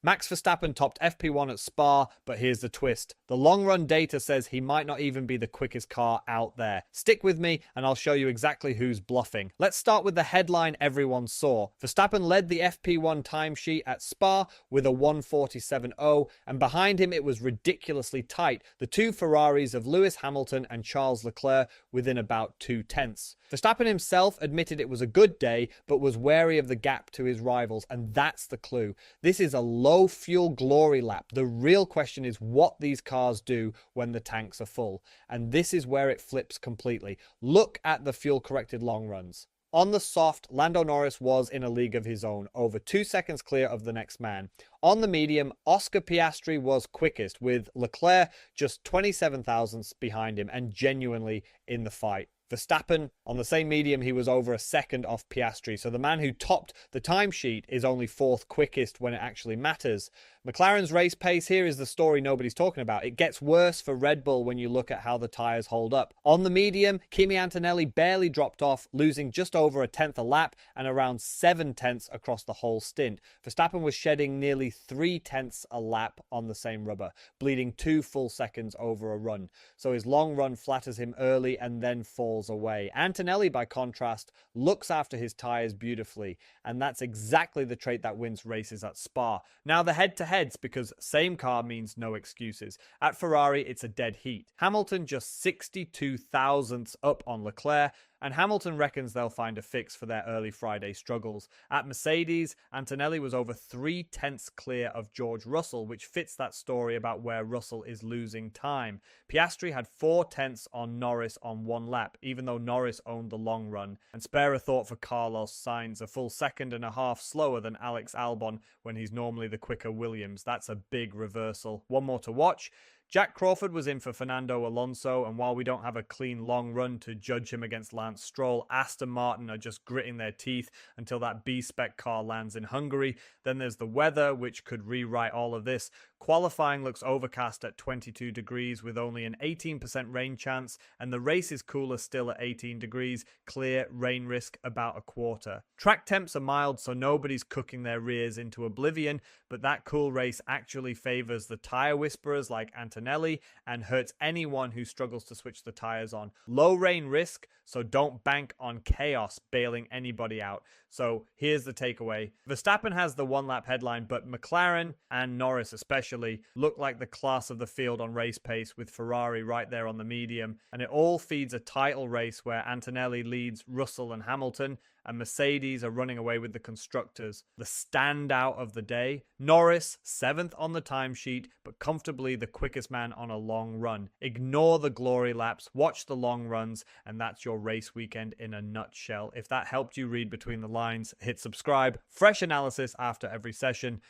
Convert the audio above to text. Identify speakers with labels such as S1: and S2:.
S1: Max Verstappen topped FP1 at Spa, but here's the twist. The long run data says he might not even be the quickest car out there. Stick with me and I'll show you exactly who's bluffing. Let's start with the headline everyone saw. Verstappen led the FP1 timesheet at Spa with a 1:47.0, and behind him it was ridiculously tight. The two Ferraris of Lewis Hamilton and Charles Leclerc within about 2/10. Verstappen himself admitted it was a good day, but was wary of the gap to his rivals, and that's the clue. This is a low fuel glory lap. The real question is what these cars do when the tanks are full, and this is where it flips completely. Look at the fuel corrected long runs. On the soft, Lando Norris was in a league of his own, over 2 seconds clear of the next man. On the medium, Oscar Piastri was quickest, with Leclerc just 27 thousandths behind him and genuinely in the fight. Verstappen, on the same medium, he was over a second off Piastri, so the man who topped the timesheet is only fourth quickest when it actually matters. McLaren's race pace here is the story nobody's talking about. It gets worse for Red Bull when you look at how the tyres hold up. On the medium, Kimi Antonelli barely dropped off, losing just over a tenth a lap and around 7/10 across the whole stint. Verstappen was shedding nearly 3/10 a lap on the same rubber, bleeding 2 full seconds over a run. So his long run flatters him early and then falls away. Antonelli, by contrast, looks after his tyres beautifully, and that's exactly the trait that wins races at Spa. Now the head-to-heads, because same car means no excuses. At Ferrari, it's a dead heat. Hamilton just 62 thousandths up on Leclerc, and Hamilton reckons they'll find a fix for their early Friday struggles. At Mercedes, Antonelli was over 3/10 clear of George Russell, which fits that story about where Russell is losing time. Piastri had 4/10 on Norris on one lap, even though Norris owned the long run. And spare a thought for Carlos Sainz, a full second and a half slower than Alex Albon when he's normally the quicker Williams. That's a big reversal. One more to watch. Jack Crawford was in for Fernando Alonso, and while we don't have a clean long run to judge him against Lance Stroll, Aston Martin are just gritting their teeth until that B-spec car lands in Hungary. Then there's the weather, which could rewrite all of this. Qualifying looks overcast at 22 degrees with only an 18% rain chance, and the race is cooler still at 18 degrees, clear, rain risk about a quarter. Track temps are mild, so nobody's cooking their rears into oblivion, but that cool race actually favors the tyre whisperers like Antonelli and hurts anyone who struggles to switch the tyres on. Low rain risk, so don't bank on chaos bailing anybody out. So here's the takeaway. Verstappen has the one-lap headline, but McLaren and Norris especially look like the class of the field on race pace, with Ferrari right there on the medium. And it all feeds a title race where Antonelli leads Russell and Hamilton, and Mercedes are running away with the constructors. The standout of the day, Norris, 7th on the timesheet, but comfortably the quickest man on a long run. Ignore the glory laps, watch the long runs, and that's your race weekend in a nutshell. If that helped you read between the lines, hit subscribe. Fresh analysis after every session.